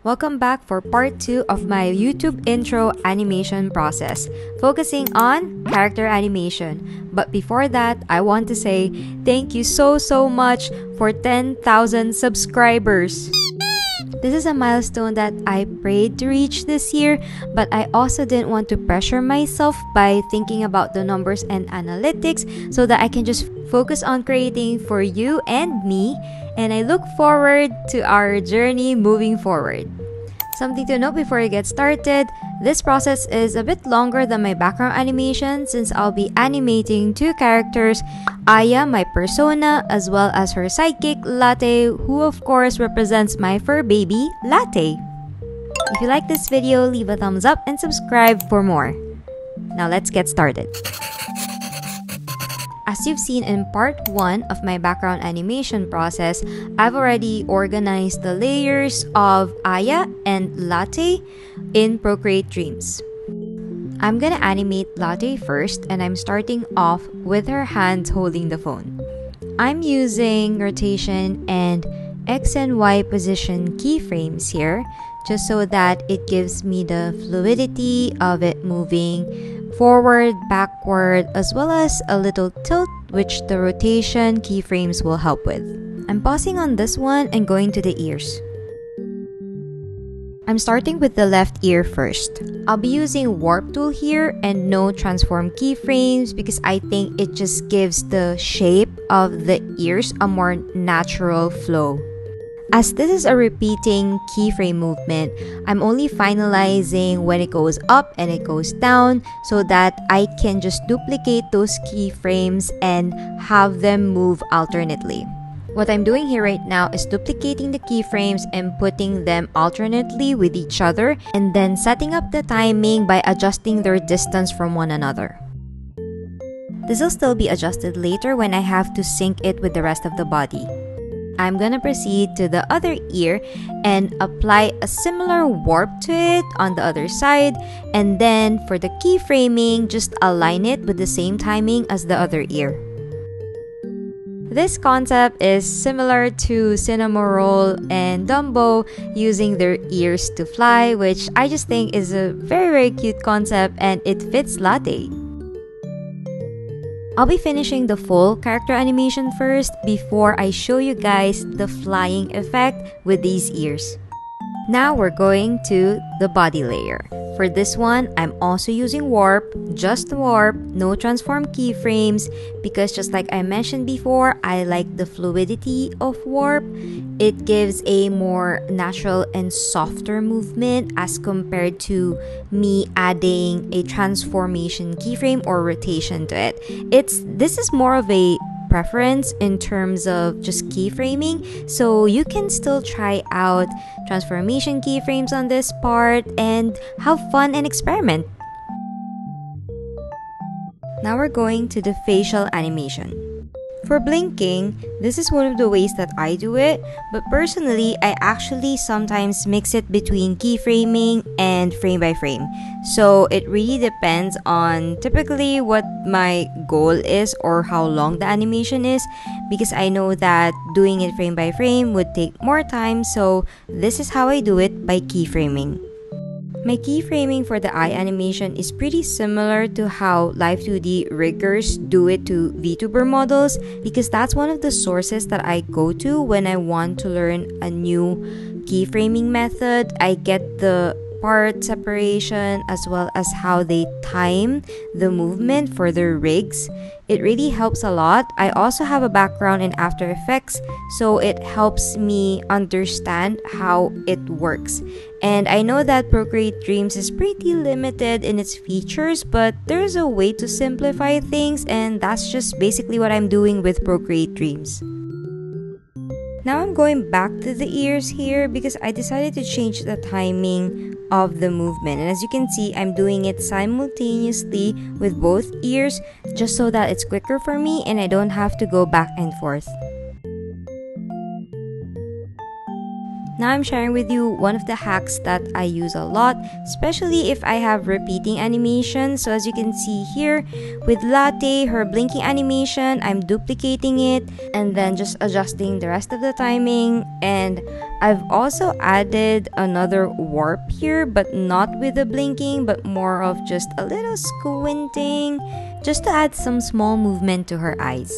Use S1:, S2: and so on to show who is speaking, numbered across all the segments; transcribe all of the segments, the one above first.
S1: Welcome back for part 2 of my YouTube intro animation process, focusing on character animation. But before that, I want to say thank you so much for 10,000 subscribers. This is a milestone that I prayed to reach this year, but I also didn't want to pressure myself by thinking about the numbers and analytics so that I can just focus on creating for you and me, and I look forward to our journey moving forward. Something to note before I get started, this process is a bit longer than my background animation since I'll be animating two characters, Aya, my persona, as well as her sidekick, Latte, who of course represents my fur baby, Latte. If you like this video, leave a thumbs up and subscribe for more. Now let's get started. As you've seen in part 1 of my background animation process, I've already organized the layers of Aya and Latte in Procreate Dreams. I'm gonna animate Latte first, and I'm starting off with her hands holding the phone. I'm using rotation and X and Y position keyframes here, just so that it gives me the fluidity of it moving forward, backward, as well as a little tilt, which the rotation keyframes will help with. I'm pausing on this one and going to the ears. I'm starting with the left ear first. I'll be using warp tool here and no transform keyframes because I think it just gives the shape of the ears a more natural flow. As this is a repeating keyframe movement, I'm only finalizing when it goes up and it goes down so that I can just duplicate those keyframes and have them move alternately. What I'm doing here right now is duplicating the keyframes and putting them alternately with each other, and then setting up the timing by adjusting their distance from one another. This will still be adjusted later when I have to sync it with the rest of the body. I'm gonna proceed to the other ear and apply a similar warp to it on the other side, and then for the keyframing, just align it with the same timing as the other ear. This concept is similar to Cinnamoroll and Dumbo using their ears to fly, which I just think is a very cute concept, and it fits Latte. I'll be finishing the full character animation first before I show you guys the flying effect with these ears. Now we're going to the body layer. For this one, I'm also using warp, just warp, no transform keyframes, because just like I mentioned before, I like the fluidity of warp. It gives a more natural and softer movement as compared to me adding a transformation keyframe or rotation to it. This is more of a preference in terms of just keyframing, so you can still try out transformation keyframes on this part and have fun and experiment. Now we're going to the facial animation. For blinking, this is one of the ways that I do it, but personally, I actually sometimes mix it between keyframing and frame by frame. So it really depends on typically what my goal is or how long the animation is, because I know that doing it frame by frame would take more time, so this is how I do it by keyframing. My keyframing for the eye animation is pretty similar to how Live 2D riggers do it to VTuber models, because that's one of the sources that I go to when I want to learn a new keyframing method. I get the part separation as well as how they time the movement for their rigs. It really helps a lot. I also have a background in After Effects, so it helps me understand how it works. And I know that Procreate Dreams is pretty limited in its features, but there's a way to simplify things, and that's just basically what I'm doing with Procreate Dreams. Now I'm going back to the ears here because I decided to change the timing of the movement, and as you can see, I'm doing it simultaneously with both ears just so that it's quicker for me and I don't have to go back and forth. Now I'm sharing with you one of the hacks that I use a lot, especially if I have repeating animation. So as you can see here, with Latte, her blinking animation, I'm duplicating it and then just adjusting the rest of the timing. And I've also added another warp here, but not with the blinking, but more of just a little squinting, just to add some small movement to her eyes.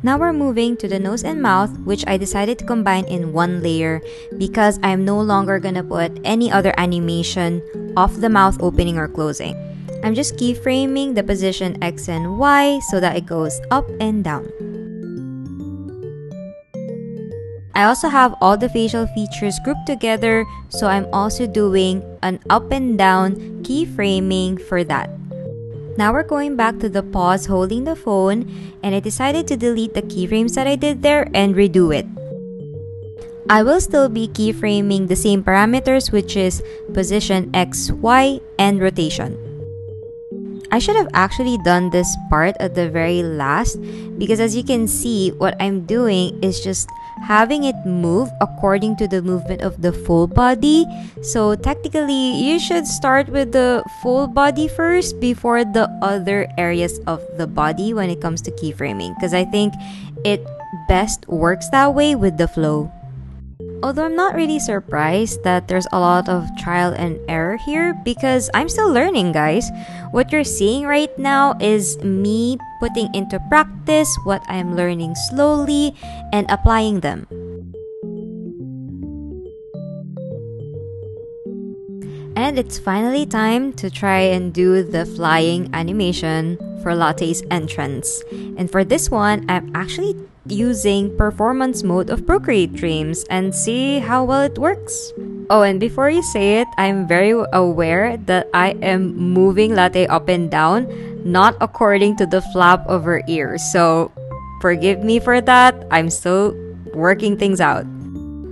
S1: Now we're moving to the nose and mouth, which I decided to combine in one layer because I'm no longer gonna put any other animation of the mouth opening or closing. I'm just keyframing the position X and Y so that it goes up and down. I also have all the facial features grouped together, so I'm also doing an up and down keyframing for that. Now we're going back to the pause holding the phone, and I decided to delete the keyframes that I did there and redo it. I will still be keyframing the same parameters, which is position X, Y, and rotation. I should have actually done this part at the very last because as you can see, what I'm doing is just having it move according to the movement of the full body. So technically, you should start with the full body first before the other areas of the body when it comes to keyframing, because I think it best works that way with the flow. Although I'm not really surprised that there's a lot of trial and error here because I'm still learning, guys. What you're seeing right now is me putting into practice what I'm learning slowly and applying them. And it's finally time to try and do the flying animation for Latte's entrance. And for this one, I'm actually using performance mode of Procreate Dreams and see how well it works. Oh, and before you say it, I'm very aware that I am moving Latte up and down, not according to the flap of her ear. So forgive me for that. I'm still working things out.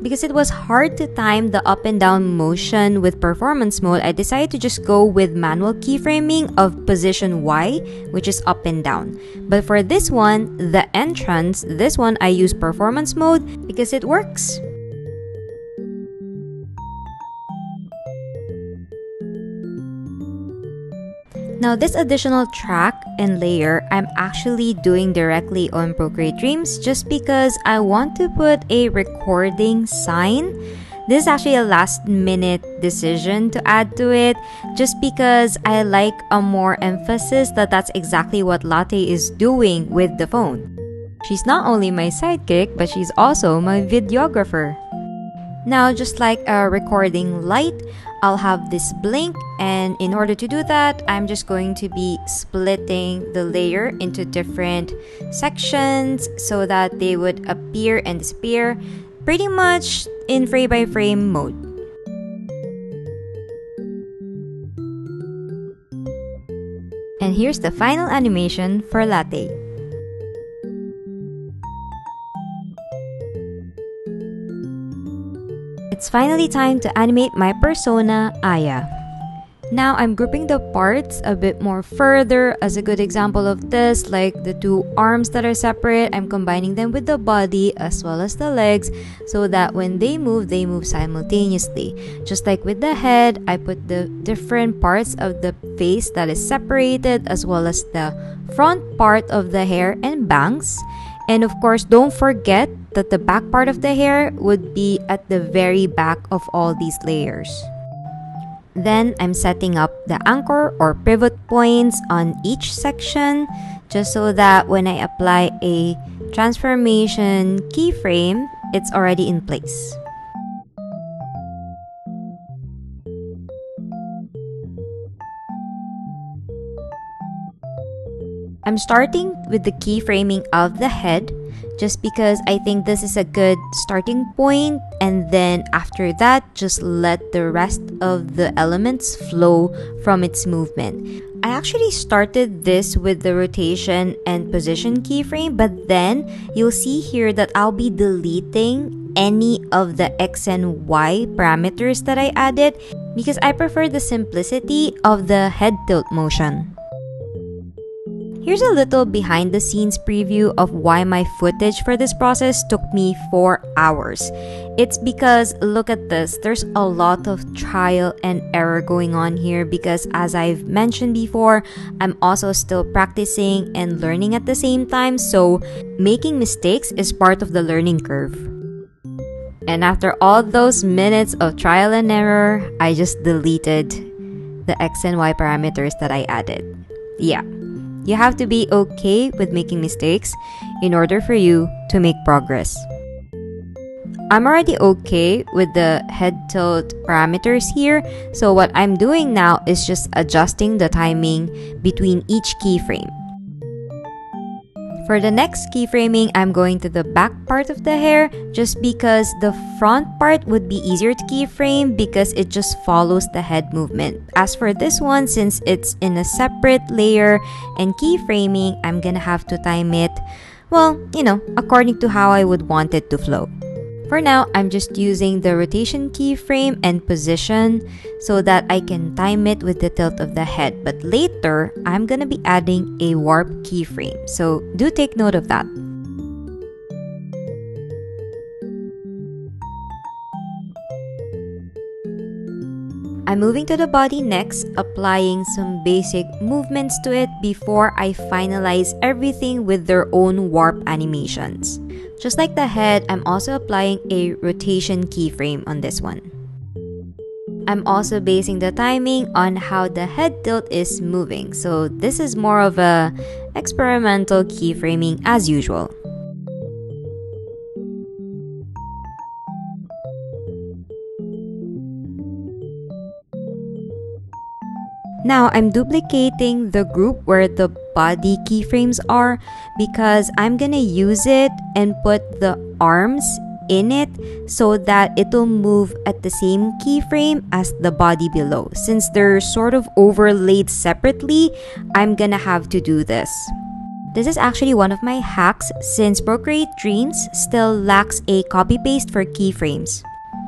S1: Because it was hard to time the up and down motion with performance mode, I decided to just go with manual keyframing of position Y, which is up and down. But for this one, the entrance, this one I use performance mode because it works. Now this additional track and layer, I'm actually doing directly on Procreate Dreams just because I want to put a recording sign. This is actually a last minute decision to add to it just because I like a more emphasis that that's exactly what Latte is doing with the phone. She's not only my sidekick, but she's also my videographer. Now, just like a recording light, I'll have this blink, and in order to do that, I'm just going to be splitting the layer into different sections so that they would appear and disappear pretty much in frame by frame mode. And here's the final animation for Latte. It's finally time to animate my persona, Aya. Now I'm grouping the parts a bit more further. As a good example of this, like the two arms that are separate, I'm combining them with the body as well as the legs so that when they move simultaneously. Just like with the head, I put the different parts of the face that is separated as well as the front part of the hair and bangs. And of course, don't forget that the back part of the hair would be at the very back of all these layers. Then I'm setting up the anchor or pivot points on each section just so that when I apply a transformation keyframe, it's already in place. I'm starting with the keyframing of the head just because I think this is a good starting point, and then after that, just let the rest of the elements flow from its movement. I actually started this with the rotation and position keyframe, but then you'll see here that I'll be deleting any of the X and Y parameters that I added because I prefer the simplicity of the head tilt motion. Here's a little behind the scenes preview of why my footage for this process took me 4 hours. It's because, look at this, there's a lot of trial and error going on here because, as I've mentioned before, I'm also still practicing and learning at the same time, so making mistakes is part of the learning curve. And after all those minutes of trial and error, I just deleted the X and Y parameters that I added. Yeah. You have to be okay with making mistakes in order for you to make progress. I'm already okay with the head tilt parameters here, so what I'm doing now is just adjusting the timing between each keyframe. For the next keyframing, I'm going to the back part of the hair just because the front part would be easier to keyframe because it just follows the head movement. As for this one, since it's in a separate layer and keyframing, I'm gonna have to time it, well, according to how I would want it to flow. For now, I'm just using the rotation keyframe and position so that I can time it with the tilt of the head. But later, I'm gonna be adding a warp keyframe, so do take note of that. I'm moving to the body next, applying some basic movements to it before I finalize everything with their own warp animations. Just like the head, I'm also applying a rotation keyframe on this one. I'm also basing the timing on how the head tilt is moving, so this is more of a experimental keyframing as usual. Now, I'm duplicating the group where the body keyframes are because I'm gonna use it and put the arms in it so that it'll move at the same keyframe as the body below. Since they're sort of overlaid separately, I'm gonna have to do this. This is actually one of my hacks since Procreate Dreams still lacks a copy-paste for keyframes.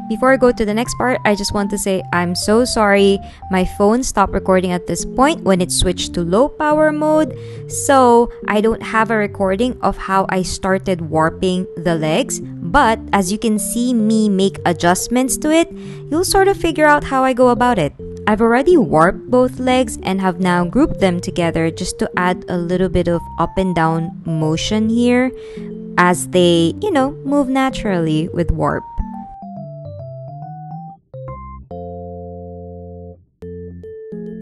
S1: Before I go to the next part, I just want to say I'm so sorry. My phone stopped recording at this point when it switched to low power mode, so I don't have a recording of how I started warping the legs. But as you can see me make adjustments to it, you'll sort of figure out how I go about it. I've already warped both legs and have now grouped them together just to add a little bit of up and down motion here as they, move naturally with warp.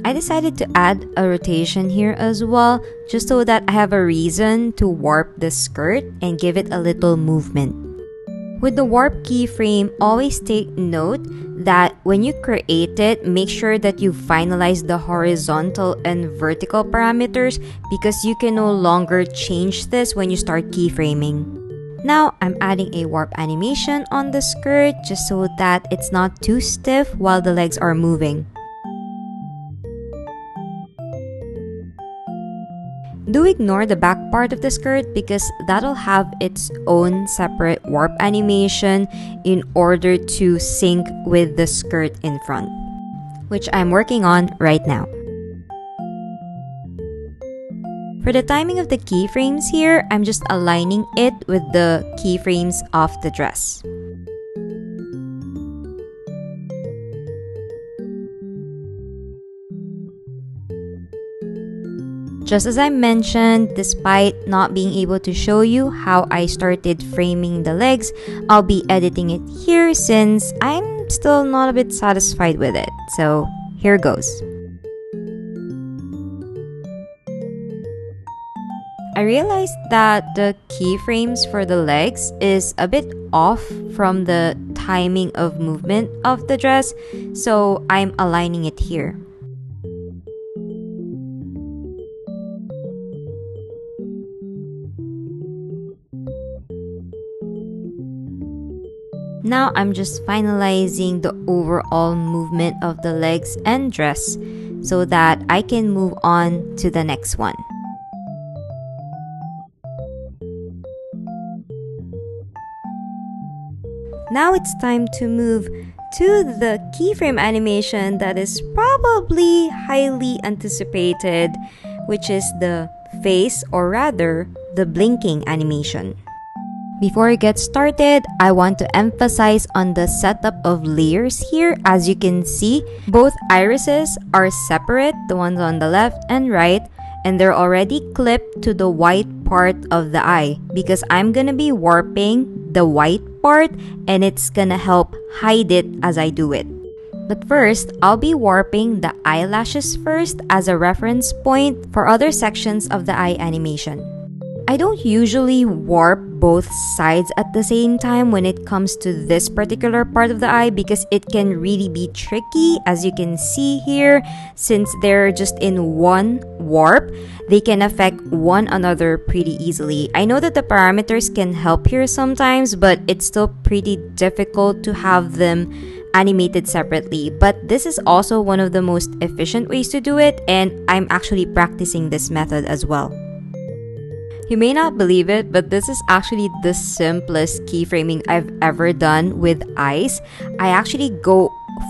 S1: I decided to add a rotation here as well, just so that I have a reason to warp the skirt and give it a little movement. With the warp keyframe, always take note that when you create it, make sure that you finalize the horizontal and vertical parameters because you can no longer change this when you start keyframing. Now, I'm adding a warp animation on the skirt just so that it's not too stiff while the legs are moving. Do ignore the back part of the skirt because that'll have its own separate warp animation in order to sync with the skirt in front, which I'm working on right now. For the timing of the keyframes here, I'm just aligning it with the keyframes of the dress. Just as I mentioned, despite not being able to show you how I started framing the legs, I'll be editing it here since I'm still not a bit satisfied with it. So here goes. I realized that the keyframes for the legs is a bit off from the timing of movement of the dress, so I'm aligning it here. Now I'm just finalizing the overall movement of the legs and dress so that I can move on to the next one. Now it's time to move to the keyframe animation that is probably highly anticipated, which is the face, or rather, the blinking animation. Before I get started, I want to emphasize on the setup of layers here. As you can see, both irises are separate, the ones on the left and right, and they're already clipped to the white part of the eye because I'm gonna be warping the white part and it's gonna help hide it as I do it. But first, I'll be warping the eyelashes first as a reference point for other sections of the eye animation. I don't usually warp both sides at the same time when it comes to this particular part of the eye because it can really be tricky. As you can see here, since they're just in one warp, they can affect one another pretty easily. I know that the parameters can help here sometimes, but it's still pretty difficult to have them animated separately. But this is also one of the most efficient ways to do it, and I'm actually practicing this method as well. You may not believe it, but this is actually the simplest keyframing I've ever done with eyes. I actually go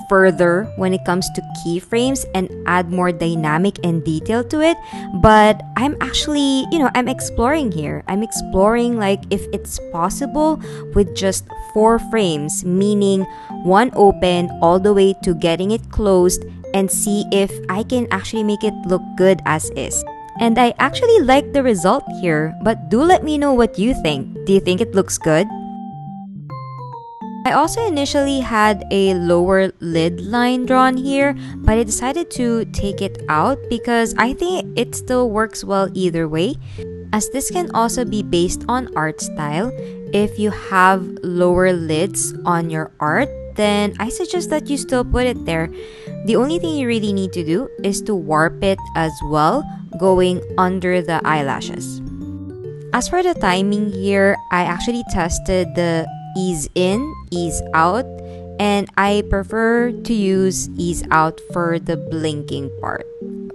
S1: further when it comes to keyframes and add more dynamic and detail to it, but I'm actually, I'm exploring here. I'm exploring like if it's possible with just 4 frames, meaning one open all the way to getting it closed, and see if I can actually make it look good as is. And I actually like the result here, but do let me know what you think. Do you think it looks good? I also initially had a lower lid line drawn here, but I decided to take it out because I think it still works well either way, as this can also be based on art style. If you have lower lids on your art, then I suggest that you still put it there. The only thing you really need to do is to warp it as well, going under the eyelashes. As for the timing here, I actually tested the ease in, ease out, and I prefer to use ease out for the blinking part.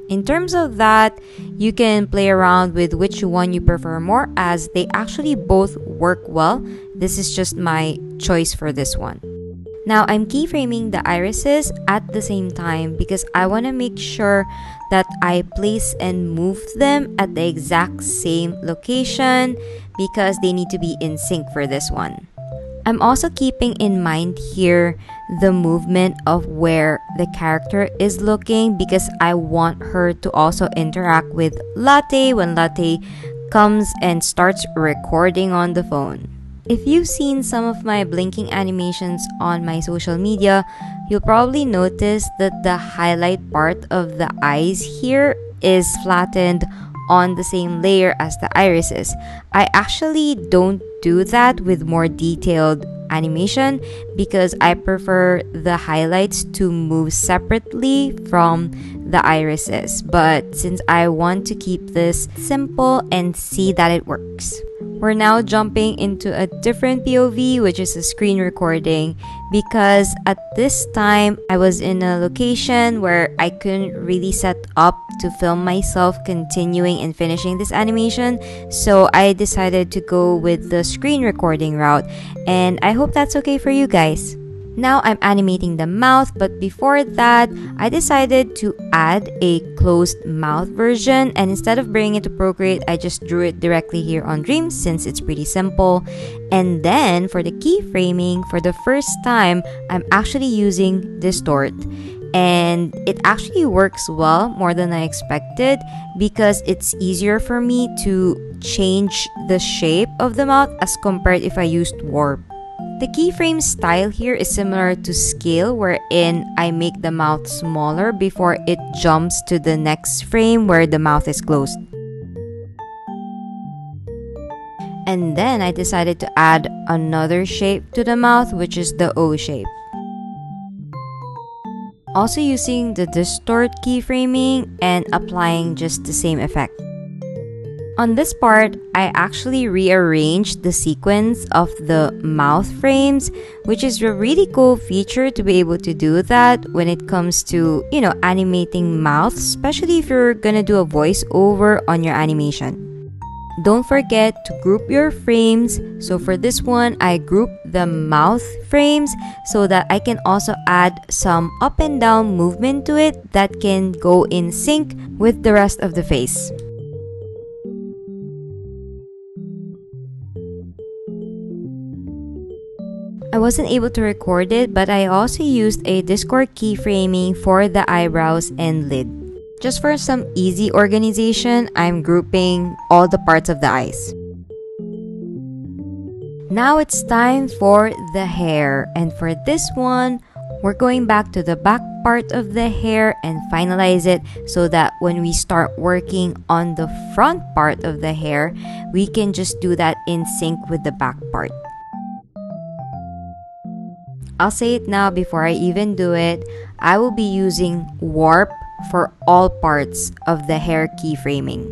S1: In terms of that, you can play around with which one you prefer more, as they actually both work well. This is just my choice for this one. Now, I'm keyframing the irises at the same time because I want to make sure that I place and move them at the exact same location because they need to be in sync for this one. I'm also keeping in mind here the movement of where the character is looking because I want her to also interact with Latte when Latte comes and starts recording on the phone. If you've seen some of my blinking animations on my social media, you'll probably notice that the highlight part of the eyes here is flattened on the same layer as the irises. I actually don't do that with more detailed animation because I prefer the highlights to move separately from the irises. But since I want to keep this simple and see that it works, we're now jumping into a different POV, which is a screen recording, because at this time I was in a location where I couldn't really set up to film myself continuing and finishing this animation, so I decided to go with the screen recording route, and I hope that's okay for you guys. Now I'm animating the mouth, but before that, I decided to add a closed mouth version, and instead of bringing it to Procreate, I just drew it directly here on Dreams since it's pretty simple. And then for the keyframing, for the first time, I'm actually using Distort. And it actually works well, more than I expected, because it's easier for me to change the shape of the mouth as compared if I used Warp. The keyframe style here is similar to Scale, wherein I make the mouth smaller before it jumps to the next frame where the mouth is closed. And then I decided to add another shape to the mouth, which is the O shape. Also using the Distort keyframing and applying just the same effect. On this part, I actually rearranged the sequence of the mouth frames, which is a really cool feature to be able to do that when it comes to, animating mouth, especially if you're gonna do a voiceover on your animation. Don't forget to group your frames. So for this one, I group the mouth frames so that I can also add some up and down movement to it that can go in sync with the rest of the face. I wasn't able to record it, but I also used a Discord keyframing for the eyebrows and lid. Just for some easy organization, I'm grouping all the parts of the eyes. Now it's time for the hair, and for this one, we're going back to the back part of the hair and finalize it so that when we start working on the front part of the hair, we can just do that in sync with the back part. I'll say it now before I even do it, I will be using warp for all parts of the hair keyframing.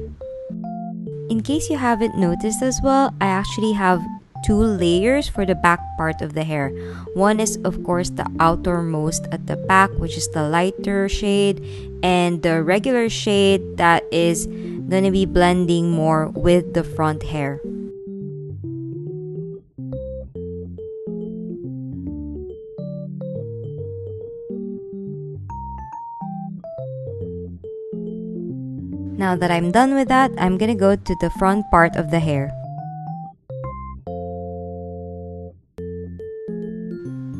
S1: In case you haven't noticed as well, I actually have two layers for the back part of the hair. One is of course the outermost at the back, which is the lighter shade, and the regular shade that is gonna be blending more with the front hair. Now that I'm done with that, I'm gonna go to the front part of the hair.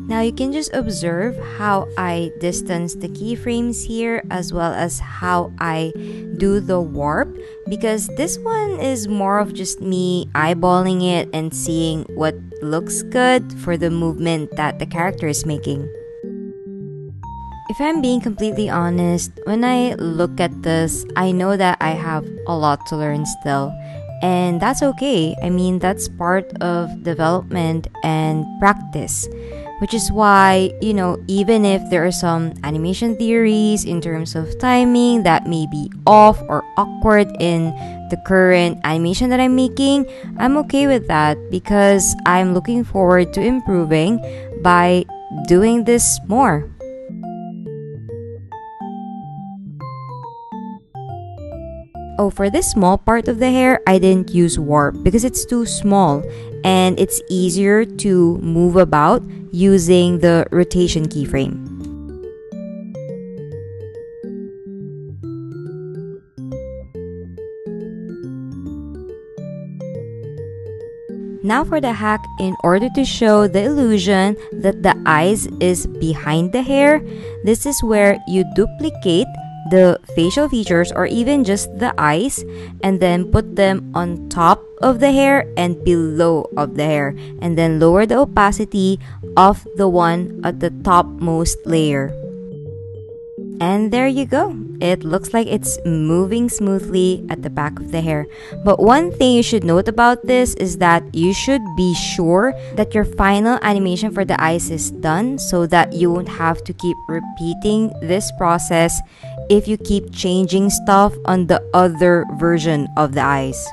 S1: Now you can just observe how I distance the keyframes here as well as how I do the warp, because this one is more of just me eyeballing it and seeing what looks good for the movement that the character is making. If I'm being completely honest, when I look at this, I know that I have a lot to learn still. And that's okay. I mean, that's part of development and practice. Which is why, even if there are some animation theories in terms of timing that may be off or awkward in the current animation that I'm making, I'm okay with that because I'm looking forward to improving by doing this more. Oh, for this small part of the hair, I didn't use warp because it's too small and it's easier to move about using the rotation keyframe. Now for the hack, in order to show the illusion that the eyes is behind the hair, this is where you duplicate the facial features or even just the eyes and then put them on top of the hair and below of the hair, and then lower the opacity of the one at the topmost layer. And there you go. It looks like it's moving smoothly at the back of the hair. But one thing you should note about this is that you should be sure that your final animation for the eyes is done so that you won't have to keep repeating this process if you keep changing stuff on the other version of the eyes.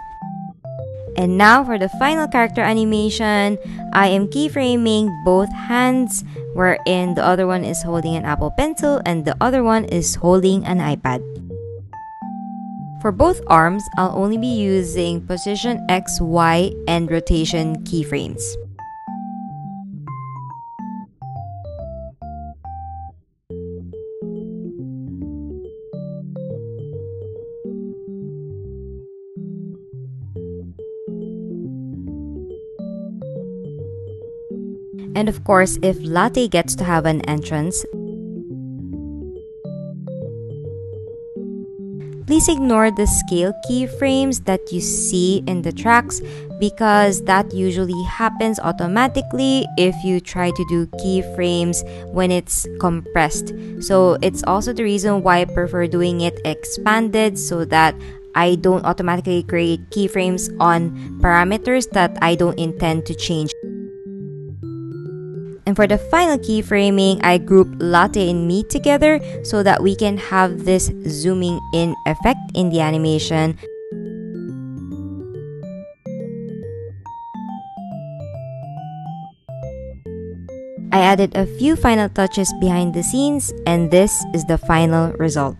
S1: And now for the final character animation, I am keyframing both hands, wherein the other one is holding an Apple Pencil and the other one is holding an iPad. For both arms, I'll only be using position X, Y, and rotation keyframes. And of course, if Latte gets to have an entrance, please ignore the scale keyframes that you see in the tracks because that usually happens automatically if you try to do keyframes when it's compressed. So it's also the reason why I prefer doing it expanded so that I don't automatically create keyframes on parameters that I don't intend to change. And for the final keyframing, I group Latte and me together so that we can have this zooming in effect in the animation. I added a few final touches behind the scenes, and this is the final result.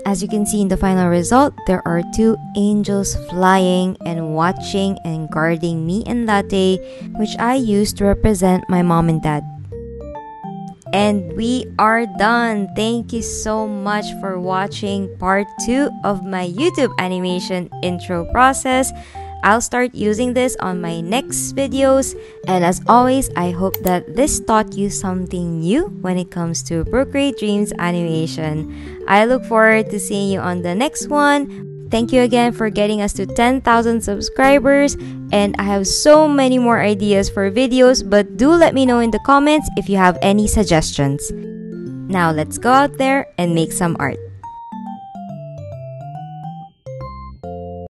S1: As you can see in the final result, there are two angels flying and watching and guarding me and Latte, which I use to represent my mom and dad. And we are done. Thank you so much for watching part 2 of my YouTube animation intro process. I'll start using this on my next videos. And as always, I hope that this taught you something new when it comes to Procreate Dreams animation. I look forward to seeing you on the next one. Thank you again for getting us to 10,000 subscribers, and I have so many more ideas for videos, but do let me know in the comments if you have any suggestions. Now let's go out there and make some art.